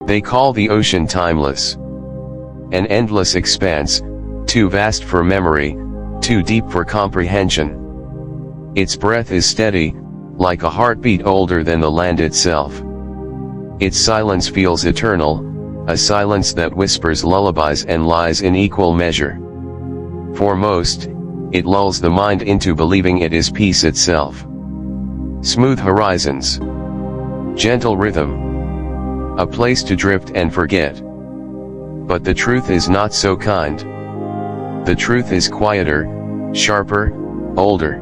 They call the ocean timeless. An endless expanse, too vast for memory, too deep for comprehension. Its breath is steady, like a heartbeat older than the land itself. Its silence feels eternal, a silence that whispers lullabies and lies in equal measure. For most, it lulls the mind into believing it is peace itself. Smooth horizons. Gentle rhythm. A place to drift and forget. But the truth is not so kind. The truth is quieter, sharper, older.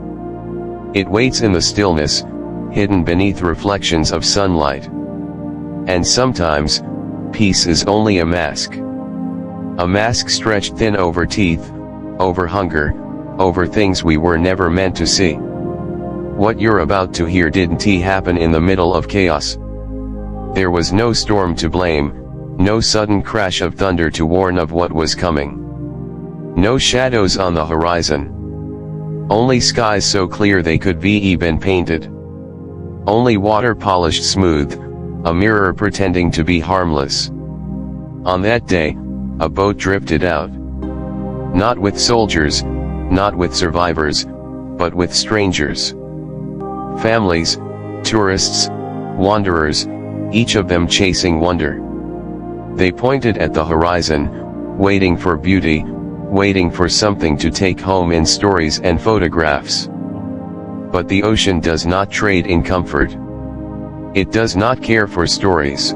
It waits in the stillness, hidden beneath reflections of sunlight. And sometimes, peace is only a mask. A mask stretched thin over teeth, over hunger, over things we were never meant to see. What you're about to hear didn't happen in the middle of chaos. There was no storm to blame, no sudden crash of thunder to warn of what was coming. No shadows on the horizon. Only skies so clear they could be been painted. Only water polished smooth, a mirror pretending to be harmless. On that day, a boat drifted out. Not with soldiers, not with survivors, but with strangers. Families, tourists, wanderers, each of them chasing wonder. They pointed at the horizon, waiting for beauty, waiting for something to take home in stories and photographs. But the ocean does not trade in comfort. It does not care for stories.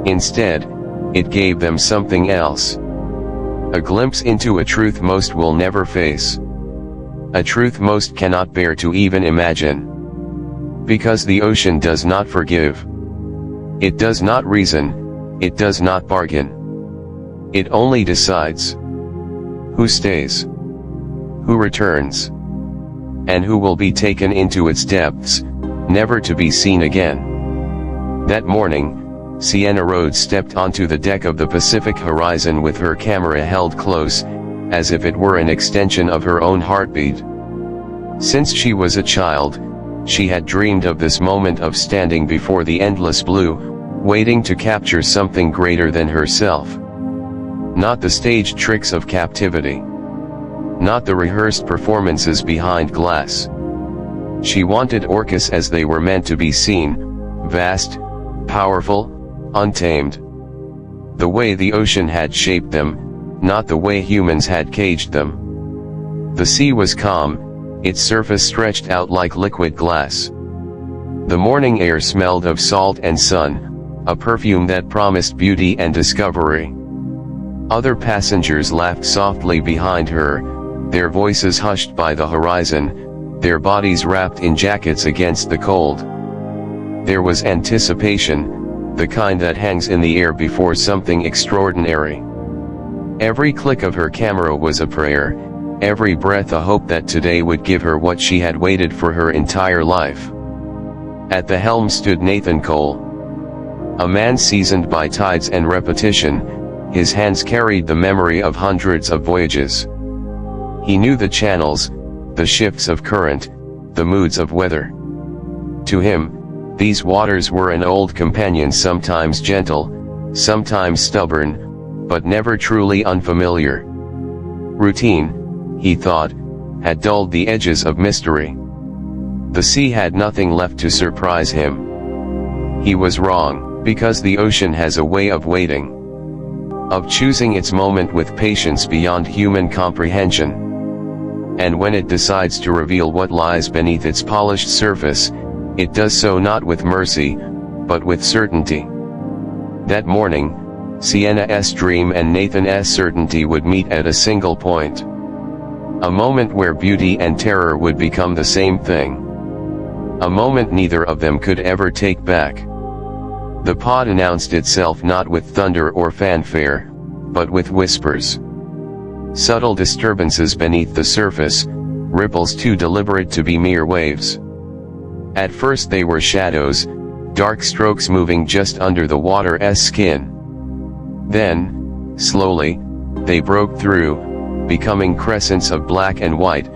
Instead, it gave them something else. A glimpse into a truth most will never face. A truth most cannot bear to even imagine. Because the ocean does not forgive. It does not reason, it does not bargain. It only decides. Who stays? Who returns? And who will be taken into its depths, never to be seen again? That morning, Sienna Rhodes stepped onto the deck of the Pacific Horizon with her camera held close, as if it were an extension of her own heartbeat. Since she was a child, she had dreamed of this moment of standing before the endless blue, waiting to capture something greater than herself. Not the staged tricks of captivity. Not the rehearsed performances behind glass. She wanted orcas as they were meant to be seen, vast, powerful, untamed. The way the ocean had shaped them, not the way humans had caged them. The sea was calm, its surface stretched out like liquid glass. The morning air smelled of salt and sun, a perfume that promised beauty and discovery. Other passengers laughed softly behind her, their voices hushed by the horizon, their bodies wrapped in jackets against the cold. There was anticipation, the kind that hangs in the air before something extraordinary. Every click of her camera was a prayer, every breath a hope that today would give her what she had waited for her entire life. At the helm stood Nathan Cole. A man seasoned by tides and repetition, his hands carried the memory of hundreds of voyages. He knew the channels, the shifts of current, the moods of weather. To him, these waters were an old companion, sometimes gentle, sometimes stubborn, but never truly unfamiliar. Routine, he thought, had dulled the edges of mystery. The sea had nothing left to surprise him. He was wrong, because the ocean has a way of waiting. Of choosing its moment with patience beyond human comprehension. And when it decides to reveal what lies beneath its polished surface, it does so not with mercy, but with certainty. That morning, Sienna's dream and Nathan's certainty would meet at a single point. A moment where beauty and terror would become the same thing. A moment neither of them could ever take back. The pod announced itself not with thunder or fanfare, but with whispers. Subtle disturbances beneath the surface, ripples too deliberate to be mere waves. At first they were shadows, dark strokes moving just under the water's skin. Then, slowly, they broke through, becoming crescents of black and white,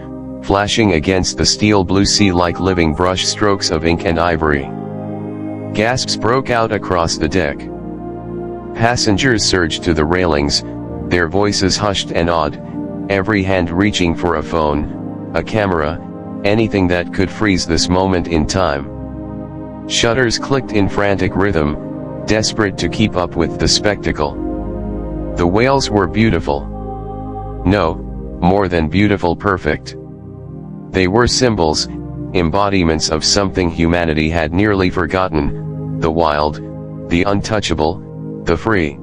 flashing against the steel blue sea like living brush strokes of ink and ivory. Gasps broke out across the deck. Passengers surged to the railings, their voices hushed and awed, every hand reaching for a phone, a camera, anything that could freeze this moment in time. Shutters clicked in frantic rhythm, desperate to keep up with the spectacle. The whales were beautiful. No, more than beautiful, perfect. They were symbols, embodiments of something humanity had nearly forgotten: the wild, the untouchable, the free.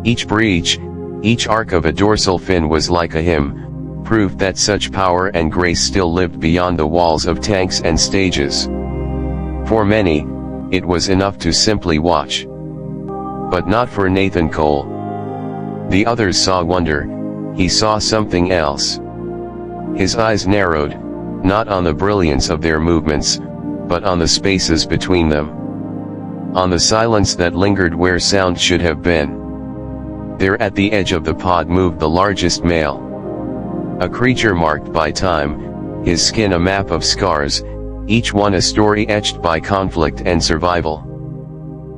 Each breach, each arc of a dorsal fin was like a hymn, proof that such power and grace still lived beyond the walls of tanks and stages. For many, it was enough to simply watch. But not for Nathan Cole. The others saw wonder, he saw something else. His eyes narrowed, not on the brilliance of their movements, but on the spaces between them. On the silence that lingered where sound should have been. There at the edge of the pod moved the largest male. A creature marked by time, his skin a map of scars, each one a story etched by conflict and survival.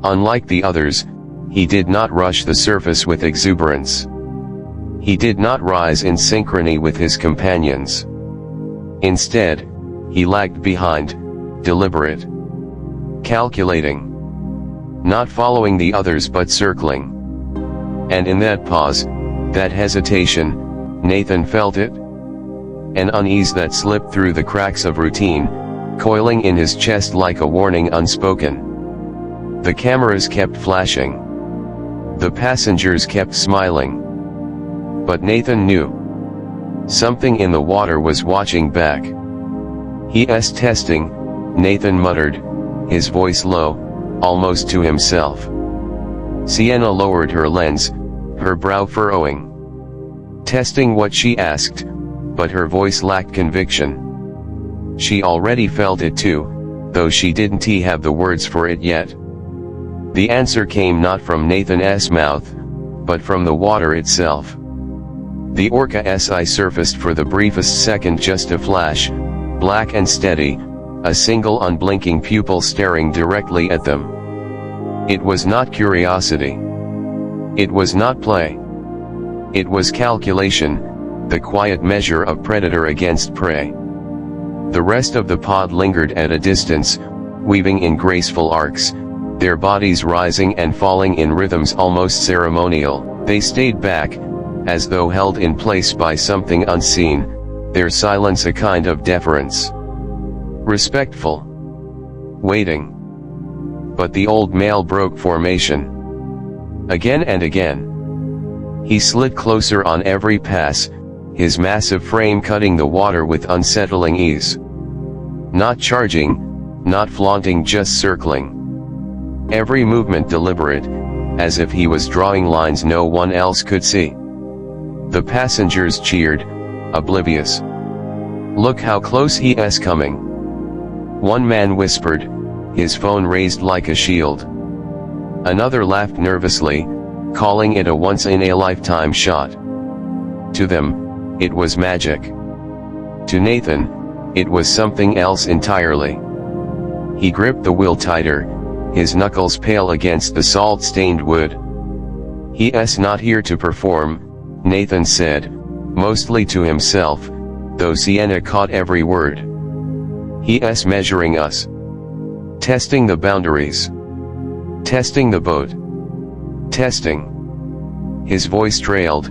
Unlike the others, he did not rush the surface with exuberance. He did not rise in synchrony with his companions. Instead, he lagged behind, deliberate, calculating. Not following the others but circling. And in that pause, that hesitation, Nathan felt it. An unease that slipped through the cracks of routine, coiling in his chest like a warning unspoken. The cameras kept flashing. The passengers kept smiling. But Nathan knew. Something in the water was watching back. "He's testing," Nathan muttered, his voice low, almost to himself. Sienna lowered her lens, her brow furrowing. Testing what, she asked, but her voice lacked conviction. She already felt it too, though she didn't have the words for it yet. The answer came not from Nathan's mouth, but from the water itself. The Orca's eye surfaced for the briefest second, just a flash, black and steady, a single unblinking pupil staring directly at them. It was not curiosity. It was not play. It was calculation, the quiet measure of predator against prey. The rest of the pod lingered at a distance, weaving in graceful arcs, their bodies rising and falling in rhythms almost ceremonial. They stayed back, as though held in place by something unseen, their silence a kind of deference. Respectful. Waiting. But the old male broke formation. Again and again. He slid closer on every pass, his massive frame cutting the water with unsettling ease. Not charging, not flaunting, just circling. Every movement deliberate, as if he was drawing lines no one else could see. The passengers cheered, oblivious. "Look how close he's coming," one man whispered, his phone raised like a shield. Another laughed nervously, calling it a once-in-a-lifetime shot. To them, it was magic. To Nathan, it was something else entirely. He gripped the wheel tighter, his knuckles pale against the salt-stained wood. "He's not here to perform," Nathan said, mostly to himself, though Sienna caught every word. "He's measuring us. Testing the boundaries. Testing the boat. Testing." His voice trailed,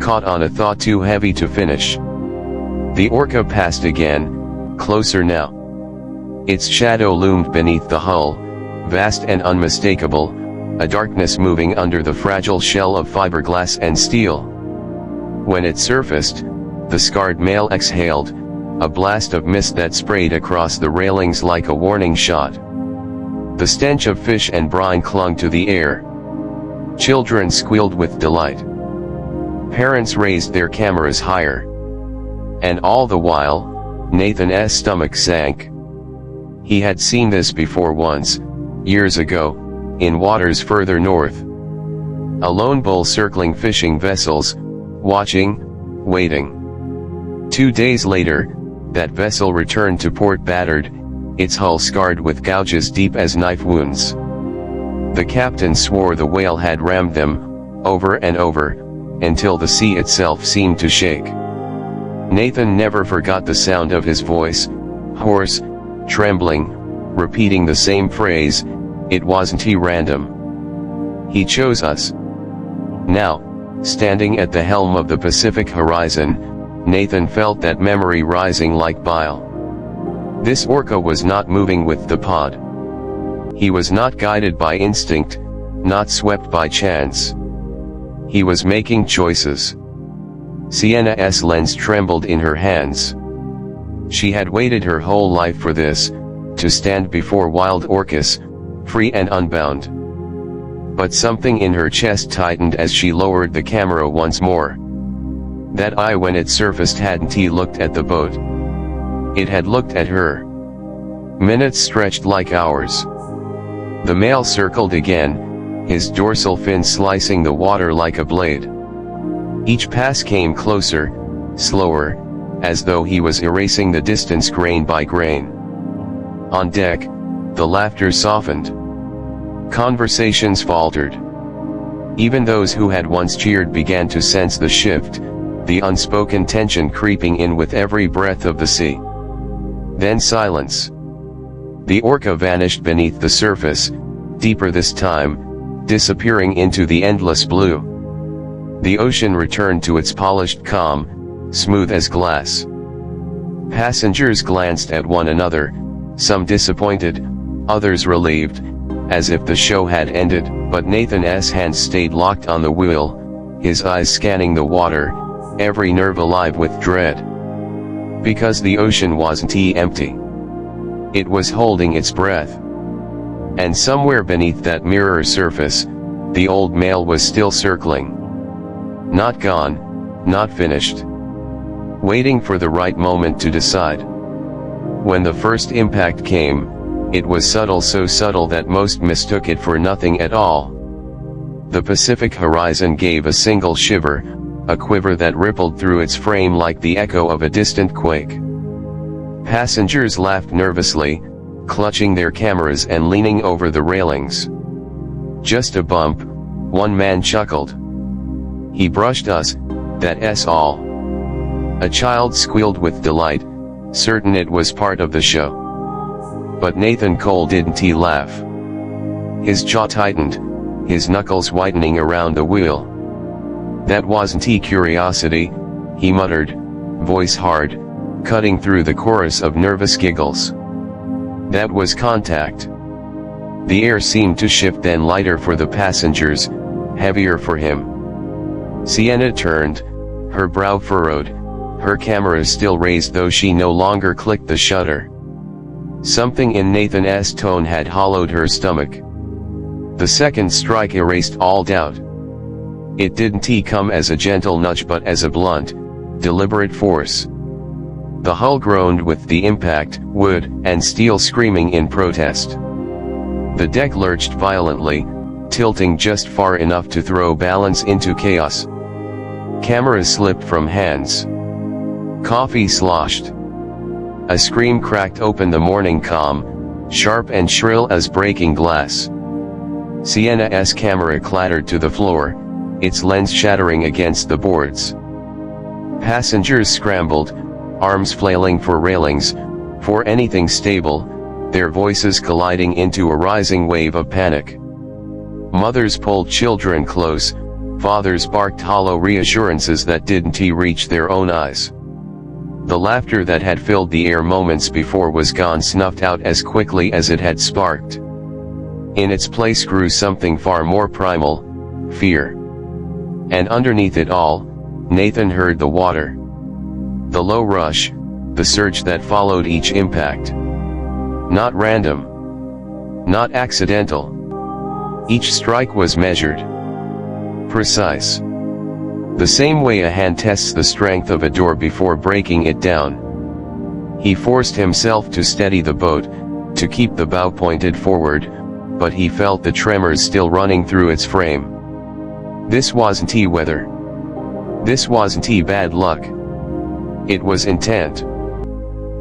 caught on a thought too heavy to finish. The Orca passed again, closer now. Its shadow loomed beneath the hull, vast and unmistakable, a darkness moving under the fragile shell of fiberglass and steel. When it surfaced, the scarred male exhaled, a blast of mist that sprayed across the railings like a warning shot. The stench of fish and brine clung to the air. Children squealed with delight. Parents raised their cameras higher. And all the while, Nathan's stomach sank. He had seen this before once, years ago, in waters further north. A lone bull circling fishing vessels, watching, waiting. 2 days later, that vessel returned to port battered, its hull scarred with gouges deep as knife wounds. The captain swore the whale had rammed them, over and over, until the sea itself seemed to shake. Nathan never forgot the sound of his voice, hoarse, trembling, repeating the same phrase, "It wasn't he random. He chose us." Now, standing at the helm of the Pacific horizon, Nathan felt that memory rising like bile. This orca was not moving with the pod. He was not guided by instinct, not swept by chance. He was making choices. Sienna's lens trembled in her hands. She had waited her whole life for this, to stand before wild orcas, free and unbound. But something in her chest tightened as she lowered the camera once more. That eye, when it surfaced, hadn't looked at the boat. It had looked at her. Minutes stretched like hours. The male circled again, his dorsal fin slicing the water like a blade. Each pass came closer, slower, as though he was erasing the distance grain by grain. On deck, the laughter softened. Conversations faltered. Even those who had once cheered began to sense the shift, the unspoken tension creeping in with every breath of the sea. Then silence. The orca vanished beneath the surface, deeper this time, disappearing into the endless blue. The ocean returned to its polished calm, smooth as glass. Passengers glanced at one another, some disappointed, others relieved, as if the show had ended, but Nathan's hands stayed locked on the wheel, his eyes scanning the water, every nerve alive with dread. Because the ocean wasn't empty. It was holding its breath. And somewhere beneath that mirror surface, the old male was still circling. Not gone, not finished. Waiting for the right moment to decide. When the first impact came, it was subtle, so subtle that most mistook it for nothing at all. The Pacific horizon gave a single shiver, a quiver that rippled through its frame like the echo of a distant quake. Passengers laughed nervously, clutching their cameras and leaning over the railings. "Just a bump," one man chuckled. "He brushed us, that's all." A child squealed with delight, certain it was part of the show. But Nathan Cole didn't laugh. His jaw tightened, his knuckles whitening around the wheel. "That wasn't curiosity," he muttered, voice hard, cutting through the chorus of nervous giggles. "That was contact." The air seemed to shift, then lighter for the passengers, heavier for him. Sienna turned, her brow furrowed, her camera still raised though she no longer clicked the shutter. Something in Nathan's tone had hollowed her stomach. The second strike erased all doubt. It didn't come as a gentle nudge but as a blunt, deliberate force. The hull groaned with the impact, wood and steel screaming in protest. The deck lurched violently, tilting just far enough to throw balance into chaos. Cameras slipped from hands. Coffee sloshed. A scream cracked open the morning calm, sharp and shrill as breaking glass. Sienna's camera clattered to the floor, its lens shattering against the boards. Passengers scrambled, arms flailing for railings, for anything stable, their voices colliding into a rising wave of panic. Mothers pulled children close, fathers barked hollow reassurances that didn't reach their own eyes. The laughter that had filled the air moments before was gone, snuffed out as quickly as it had sparked. In its place grew something far more primal, fear. And underneath it all, Nathan heard the water. The low rush, the surge that followed each impact. Not random. Not accidental. Each strike was measured. Precise. The same way a hand tests the strength of a door before breaking it down. He forced himself to steady the boat, to keep the bow pointed forward, but he felt the tremors still running through its frame. This wasn't weather. This wasn't bad luck. It was intent.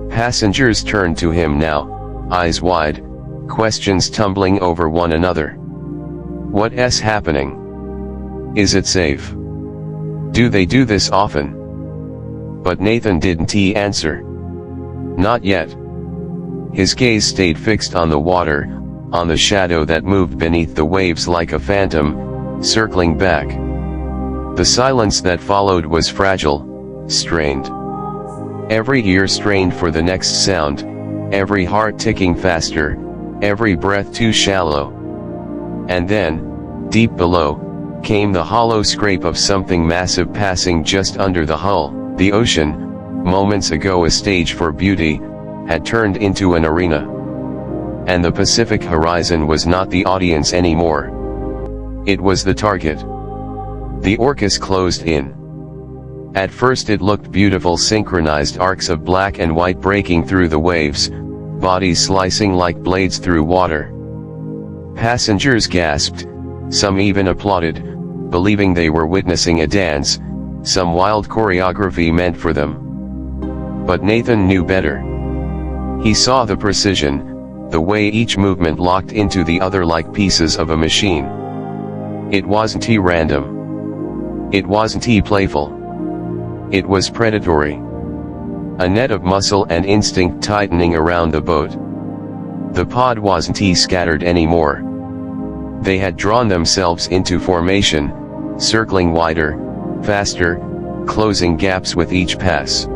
Passengers turned to him now, eyes wide, questions tumbling over one another. What's happening? Is it safe? Do they do this often? But Nathan didn't answer. Not yet. His gaze stayed fixed on the water, on the shadow that moved beneath the waves like a phantom, circling back. The silence that followed was fragile, strained. Every ear strained for the next sound, every heart ticking faster, every breath too shallow. And then, deep below, came the hollow scrape of something massive passing just under the hull. The ocean, moments ago a stage for beauty, had turned into an arena. And the Pacific horizon was not the audience anymore. It was the target. The orcas closed in. At first it looked beautiful, synchronized arcs of black and white breaking through the waves, bodies slicing like blades through water. Passengers gasped, some even applauded, believing they were witnessing a dance, some wild choreography meant for them. But Nathan knew better. He saw the precision, the way each movement locked into the other like pieces of a machine. It wasn't random. It wasn't playful. It was predatory. A net of muscle and instinct tightening around the boat. The pod wasn't scattered anymore. They had drawn themselves into formation, circling wider, faster, closing gaps with each pass.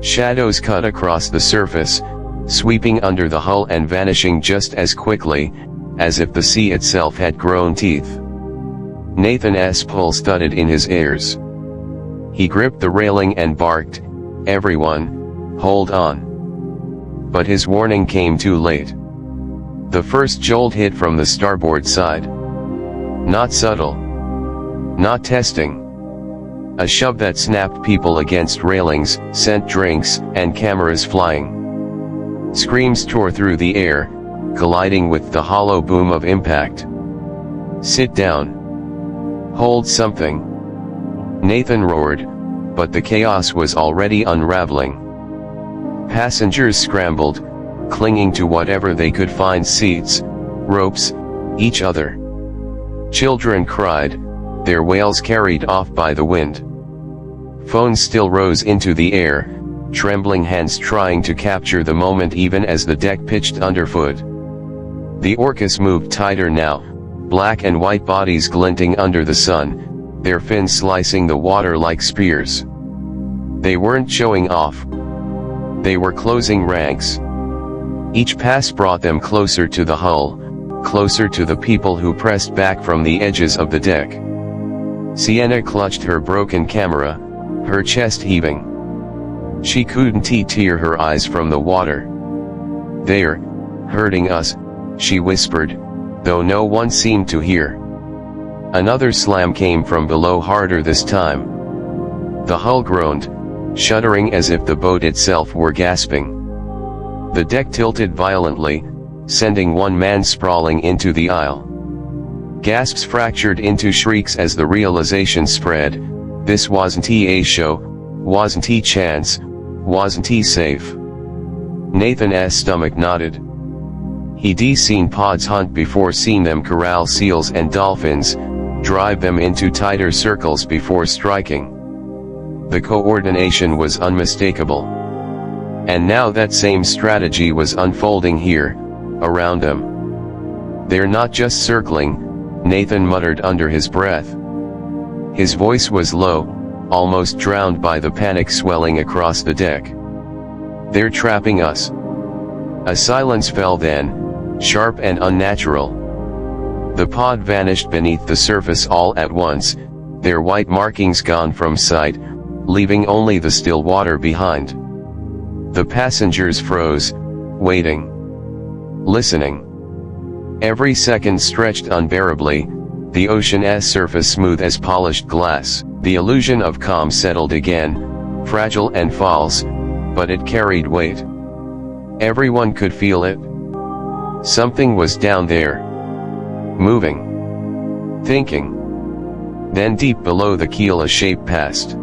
Shadows cut across the surface, sweeping under the hull and vanishing just as quickly, as if the sea itself had grown teeth. Nathan's pulse thudded in his ears. He gripped the railing and barked, "Everyone, hold on." But his warning came too late. The first jolt hit from the starboard side. Not subtle. Not testing. A shove that snapped people against railings, sent drinks and cameras flying. Screams tore through the air, colliding with the hollow boom of impact. "Sit down. Hold something." Nathan roared, but the chaos was already unraveling. Passengers scrambled, clinging to whatever they could find: seats, ropes, each other. Children cried, their wails carried off by the wind. Phones still rose into the air, trembling hands trying to capture the moment even as the deck pitched underfoot. The orcas moved tighter now, black and white bodies glinting under the sun, their fins slicing the water like spears. They weren't showing off. They were closing ranks. Each pass brought them closer to the hull, closer to the people who pressed back from the edges of the deck. Sienna clutched her broken camera, her chest heaving. She couldn't tear her eyes from the water. "They're hurting us," she whispered, though no one seemed to hear. Another slam came from below, harder this time. The hull groaned, shuddering as if the boat itself were gasping. The deck tilted violently, sending one man sprawling into the aisle. Gasps fractured into shrieks as the realization spread: this wasn't a show, wasn't a chance, wasn't a safe. Nathan's stomach knotted. He'd seen pods hunt before, seen them corral seals and dolphins, drive them into tighter circles before striking. The coordination was unmistakable. And now that same strategy was unfolding here, around them. "They're not just circling," Nathan muttered under his breath. His voice was low, almost drowned by the panic swelling across the deck. "They're trapping us." A silence fell then, sharp and unnatural. The pod vanished beneath the surface all at once, their white markings gone from sight, leaving only the still water behind. The passengers froze, waiting. Listening. Every second stretched unbearably, the ocean's surface smooth as polished glass. The illusion of calm settled again, fragile and false, but it carried weight. Everyone could feel it. Something was down there. Moving. Thinking. Then deep below the keel a shape passed.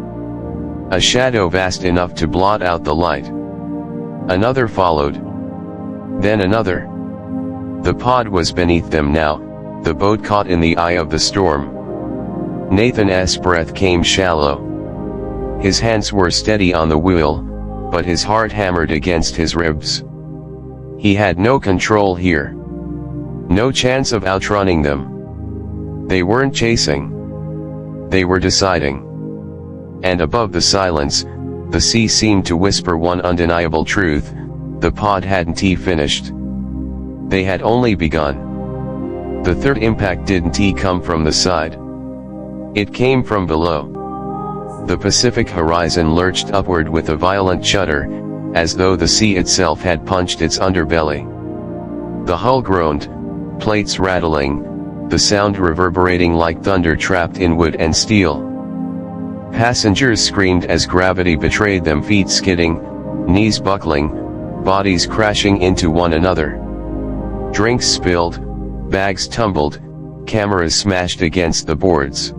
A shadow vast enough to blot out the light. Another followed. Then another. The pod was beneath them now, the boat caught in the eye of the storm. Nathan's breath came shallow. His hands were steady on the wheel, but his heart hammered against his ribs. He had no control here. No chance of outrunning them. They weren't chasing. They were deciding. And above the silence, the sea seemed to whisper one undeniable truth: the pod hadn't finished. They had only begun. The third impact didn't come from the side. It came from below. The Pacific horizon lurched upward with a violent shudder, as though the sea itself had punched its underbelly. The hull groaned, plates rattling, the sound reverberating like thunder trapped in wood and steel. Passengers screamed as gravity betrayed them, feet skidding, knees buckling, bodies crashing into one another. Drinks spilled, bags tumbled, cameras smashed against the boards.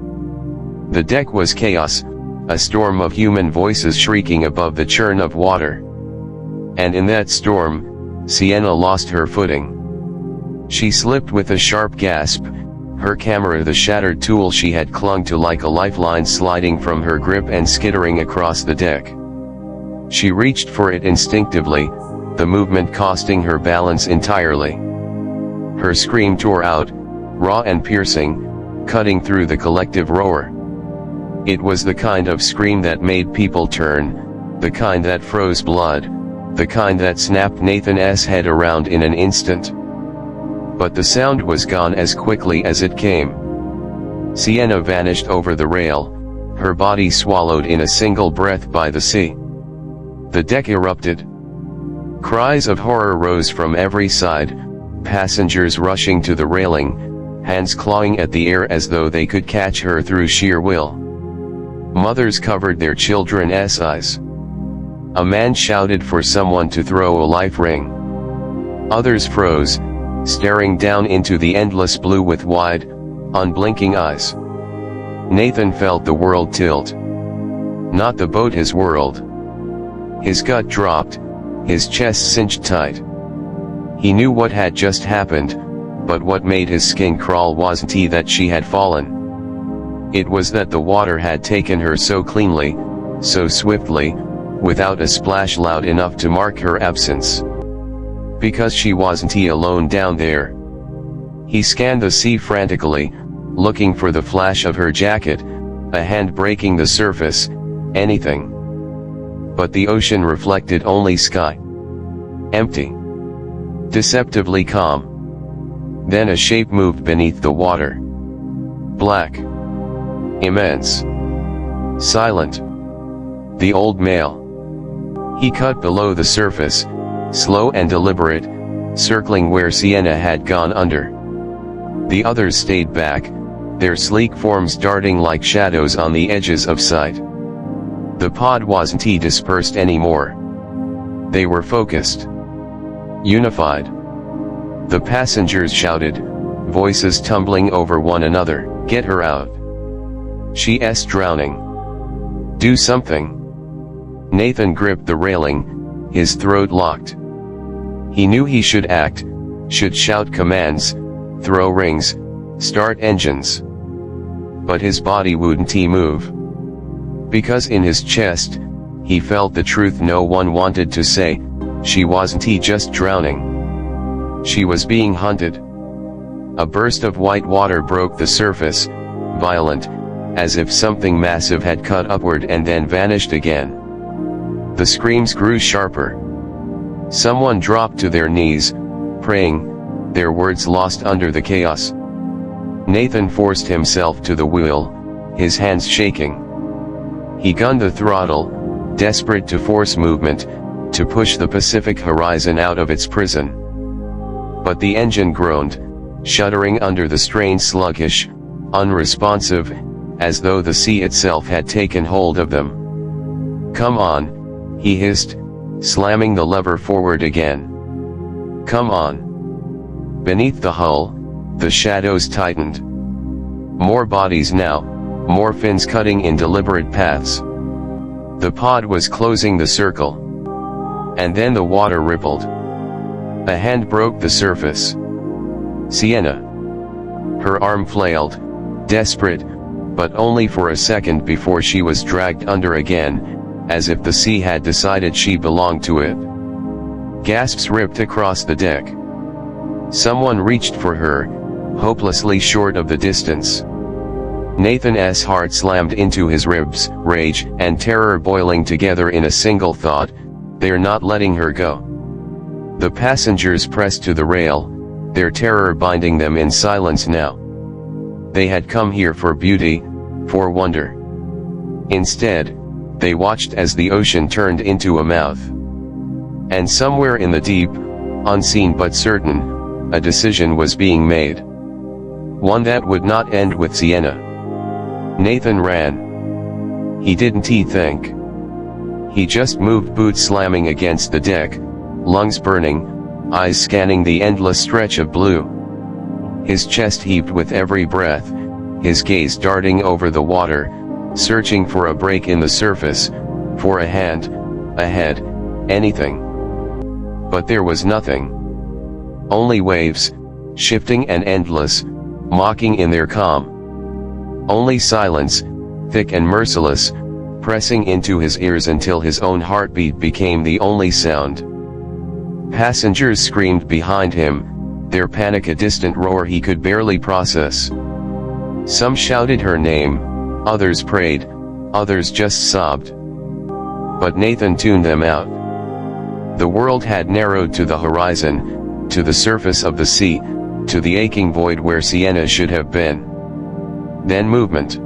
The deck was chaos, a storm of human voices shrieking above the churn of water. And in that storm, Sienna lost her footing. She slipped with a sharp gasp, her camera the shattered tool she had clung to like a lifeline sliding from her grip and skittering across the deck. She reached for it instinctively, the movement costing her balance entirely. Her scream tore out, raw and piercing, cutting through the collective roar. It was the kind of scream that made people turn, the kind that froze blood, the kind that snapped Nathan's head around in an instant. But the sound was gone as quickly as it came. Sienna vanished over the rail, her body swallowed in a single breath by the sea. The deck erupted. Cries of horror rose from every side, passengers rushing to the railing, hands clawing at the air as though they could catch her through sheer will. Mothers covered their children's eyes. A man shouted for someone to throw a life ring. Others froze, staring down into the endless blue with wide, unblinking eyes. Nathan felt the world tilt. Not the boat, his world. His gut dropped, his chest cinched tight. He knew what had just happened, but what made his skin crawl wasn't that she had fallen. It was that the water had taken her so cleanly, so swiftly, without a splash loud enough to mark her absence. Because she wasn't alone down there. He scanned the sea frantically, looking for the flash of her jacket, a hand breaking the surface, anything. But the ocean reflected only sky. Empty. Deceptively calm. Then a shape moved beneath the water. Black. Immense. Silent. The old male. He cut below the surface, slow and deliberate, circling where Sienna had gone under. The others stayed back, their sleek forms darting like shadows on the edges of sight. The pod wasn't dispersed anymore. They were focused. Unified. The passengers shouted, voices tumbling over one another, "Get her out. She's drowning. Do something." Nathan gripped the railing, his throat locked. He knew he should act, should shout commands, throw rings, start engines. But his body wouldn't move. Because in his chest, he felt the truth no one wanted to say: she wasn't just drowning. She was being hunted. A burst of white water broke the surface, violent, as if something massive had cut upward and then vanished again. The screams grew sharper. Someone dropped to their knees, praying, their words lost under the chaos. Nathan forced himself to the wheel, his hands shaking. He gunned the throttle, desperate to force movement, to push the Pacific horizon out of its prison. But the engine groaned, shuddering under the strain, sluggish, unresponsive, as though the sea itself had taken hold of them. "Come on," he hissed, slamming the lever forward again. "Come on." Beneath the hull, the shadows tightened. More bodies now, more fins cutting in deliberate paths. The pod was closing the circle. And then the water rippled. A hand broke the surface. "Sienna." Her arm flailed, desperate, but only for a second before she was dragged under again, as if the sea had decided she belonged to it. Gasps ripped across the deck. Someone reached for her, hopelessly short of the distance. Nathan's heart slammed into his ribs, rage and terror boiling together in a single thought: they're not letting her go. The passengers pressed to the rail, their terror binding them in silence now. They had come here for beauty, for wonder. Instead, they watched as the ocean turned into a mouth. And somewhere in the deep, unseen but certain, a decision was being made. One that would not end with Sienna. Nathan ran. He didn't think. He just moved, boots slamming against the deck, lungs burning, eyes scanning the endless stretch of blue. His chest heaved with every breath, his gaze darting over the water, searching for a break in the surface, for a hand, a head, anything. But there was nothing. Only waves, shifting and endless, mocking in their calm. Only silence, thick and merciless, pressing into his ears until his own heartbeat became the only sound. Passengers screamed behind him, their panic a distant roar he could barely process. Some shouted her name, others prayed, others just sobbed. But Nathan tuned them out. The world had narrowed to the horizon, to the surface of the sea, to the aching void where Sienna should have been. Then movement.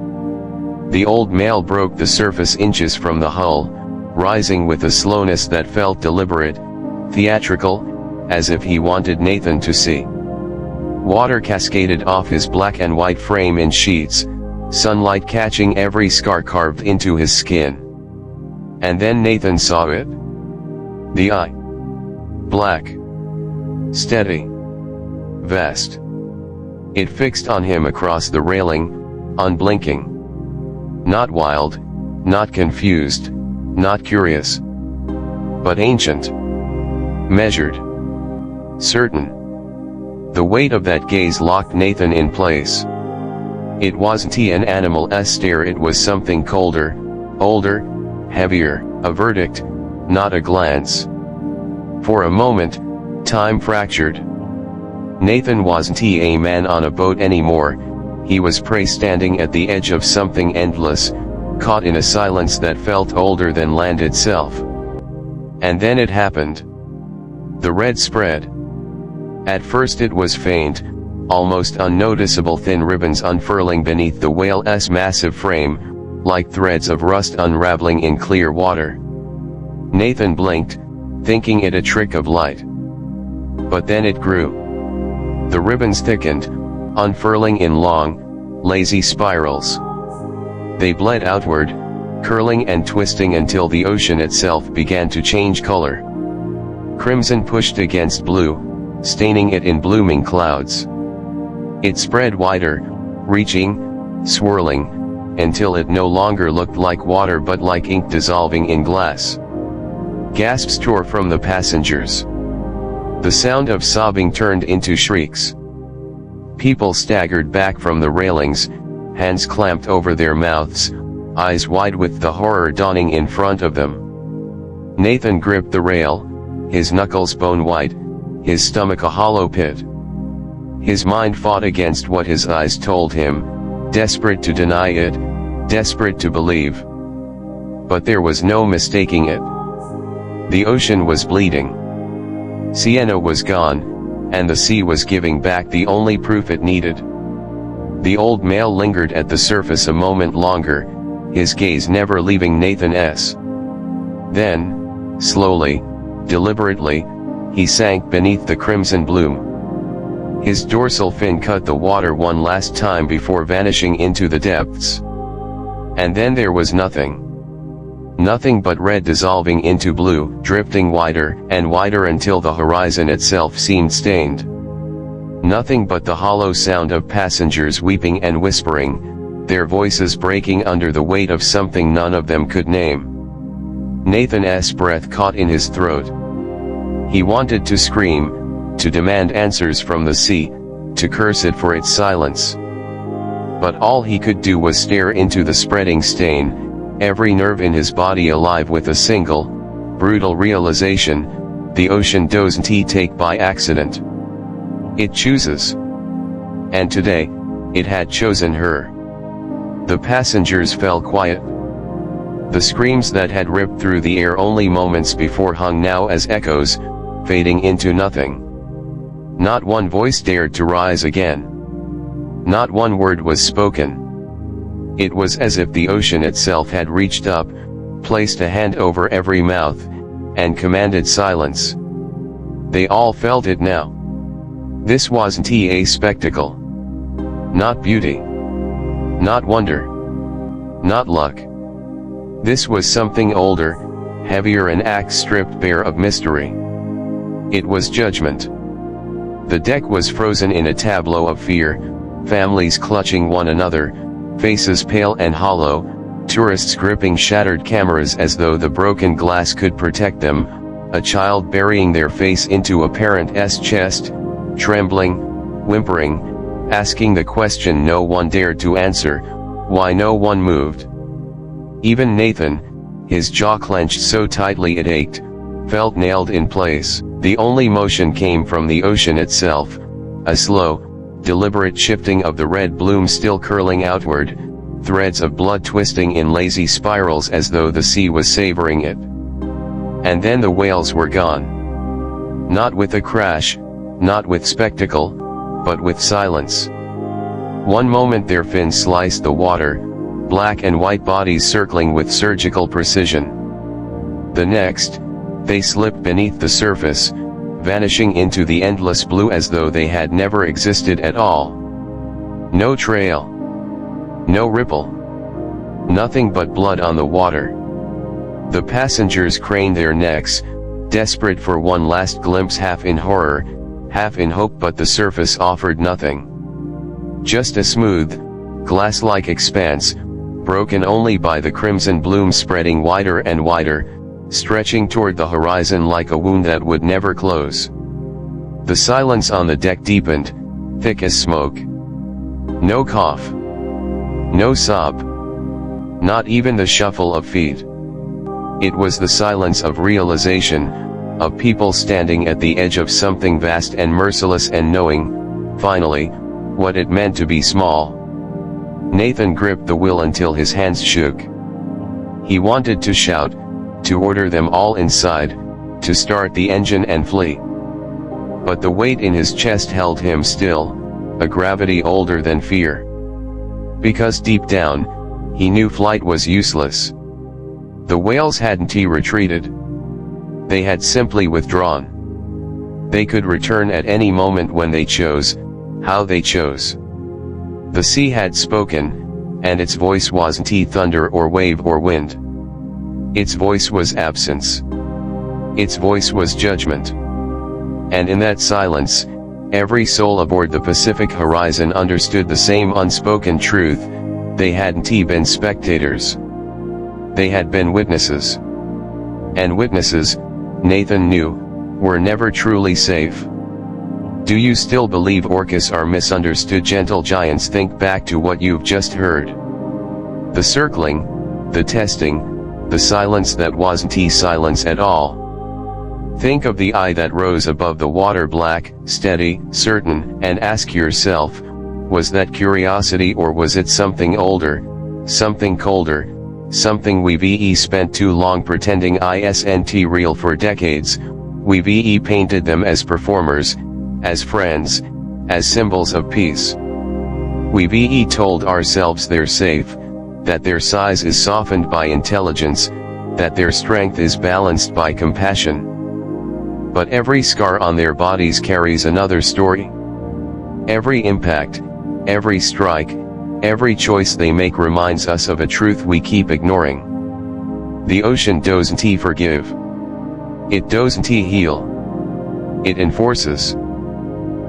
The old male broke the surface inches from the hull, rising with a slowness that felt deliberate, theatrical, as if he wanted Nathan to see. Water cascaded off his black and white frame in sheets, sunlight catching every scar carved into his skin. And then Nathan saw it. The eye. Black. Steady. Vast. It fixed on him across the railing, unblinking. Not wild, not confused, not curious. But ancient. Measured. Certain. The weight of that gaze locked Nathan in place. It wasn't an animal's stare, it was something colder, older, heavier, a verdict, not a glance. For a moment, time fractured. Nathan wasn't a man on a boat anymore, he was prey standing at the edge of something endless, caught in a silence that felt older than land itself. And then it happened. The red spread. At first it was faint, almost unnoticeable, thin ribbons unfurling beneath the whale's massive frame, like threads of rust unraveling in clear water. Nathan blinked, thinking it a trick of light. But then it grew. The ribbons thickened, unfurling in long, lazy spirals. They bled outward, curling and twisting until the ocean itself began to change color. Crimson pushed against blue, staining it in blooming clouds. It spread wider, reaching, swirling, until it no longer looked like water but like ink dissolving in glass. Gasps tore from the passengers. The sound of sobbing turned into shrieks. People staggered back from the railings, hands clamped over their mouths, eyes wide with the horror dawning in front of them. Nathan gripped the rail, his knuckles bone white, his stomach a hollow pit. His mind fought against what his eyes told him, desperate to deny it, desperate to believe. But there was no mistaking it. The ocean was bleeding. Sienna was gone, and the sea was giving back the only proof it needed. The old male lingered at the surface a moment longer, his gaze never leaving Nathan's. Then, slowly, deliberately, he sank beneath the crimson bloom. His dorsal fin cut the water one last time before vanishing into the depths. And then there was nothing. Nothing but red dissolving into blue, drifting wider and wider until the horizon itself seemed stained. Nothing but the hollow sound of passengers weeping and whispering, their voices breaking under the weight of something none of them could name. Nathan's breath caught in his throat. He wanted to scream, to demand answers from the sea, to curse it for its silence. But all he could do was stare into the spreading stain, every nerve in his body alive with a single, brutal realization: the ocean doesn't take by accident. It chooses. And today, it had chosen her. The passengers fell quiet. The screams that had ripped through the air only moments before hung now as echoes, fading into nothing. Not one voice dared to rise again. Not one word was spoken. It was as if the ocean itself had reached up, placed a hand over every mouth, and commanded silence. They all felt it now. This wasn't a spectacle. Not beauty. Not wonder. Not luck. This was something older, heavier, an act stripped bare of mystery. It was judgment. The deck was frozen in a tableau of fear, families clutching one another, faces pale and hollow, tourists gripping shattered cameras as though the broken glass could protect them, a child burying their face into a parent's chest, trembling, whimpering, asking the question no one dared to answer: why no one moved? Even Nathan, his jaw clenched so tightly it ached, felt nailed in place. The only motion came from the ocean itself, a slow, deliberate shifting of the red bloom still curling outward, threads of blood twisting in lazy spirals as though the sea was savoring it. And then the whales were gone. Not with a crash, not with spectacle, but with silence. One moment their fins sliced the water, black and white bodies circling with surgical precision. The next, they slipped beneath the surface, vanishing into the endless blue as though they had never existed at all. No trail. No ripple. Nothing but blood on the water. The passengers craned their necks, desperate for one last glimpse, half in horror, half in hope, but the surface offered nothing. Just a smooth, glass-like expanse, broken only by the crimson bloom spreading wider and wider, stretching toward the horizon like a wound that would never close. The silence on the deck deepened, thick as smoke. No cough. No sob. Not even the shuffle of feet. It was the silence of realization, of people standing at the edge of something vast and merciless and knowing, finally, what it meant to be small. Nathan gripped the wheel until his hands shook. He wanted to shout, to order them all inside, to start the engine and flee. But the weight in his chest held him still, a gravity older than fear. Because deep down, he knew flight was useless. The whales hadn't retreated. They had simply withdrawn. They could return at any moment when they chose, how they chose. The sea had spoken, and its voice wasn't thunder or wave or wind. Its voice was absence. Its voice was judgment. And in that silence, every soul aboard the Pacific Horizon understood the same unspoken truth: they hadn't been spectators. They had been witnesses. And witnesses, Nathan knew, were never truly safe. Do you still believe orcas are misunderstood? Gentle giants, think back to what you've just heard. The circling, the testing, the silence that wasn't silence at all. Think of the eye that rose above the water, black, steady, certain, and ask yourself, was that curiosity, or was it something older, something colder, something we've spent too long pretending isn't real? For decades, we've painted them as performers, as friends, as symbols of peace. We've told ourselves they're safe, that their size is softened by intelligence, that their strength is balanced by compassion. But every scar on their bodies carries another story. Every impact, every strike, every choice they make reminds us of a truth we keep ignoring. The ocean doesn't forgive. It doesn't heal. It enforces.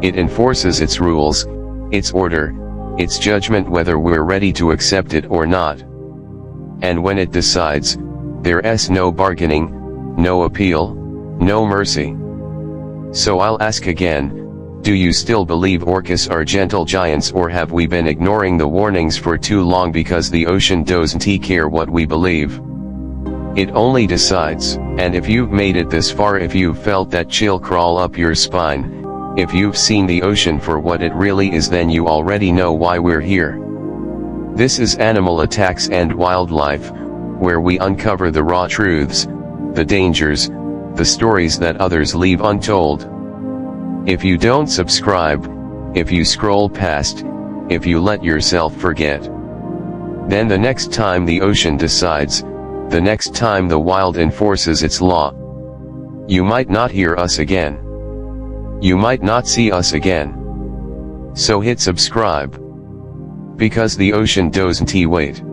It enforces its rules, its order, its judgment, whether we're ready to accept it or not. And when it decides, there's no bargaining, no appeal, no mercy. So I'll ask again, Do you still believe orcas are gentle giants, or have we been ignoring the warnings for too long because the ocean doesn't care what we believe? It only decides. And if you've made it this far, if you've felt that chill crawl up your spine, if you've seen the ocean for what it really is, then you already know why we're here. This is Animal Attacks and Wildlife, where we uncover the raw truths, the dangers, the stories that others leave untold. If you don't subscribe, if you scroll past, if you let yourself forget, then the next time the ocean decides, the next time the wild enforces its law, you might not hear us again. You might not see us again. So hit subscribe. Because the ocean doesn't wait.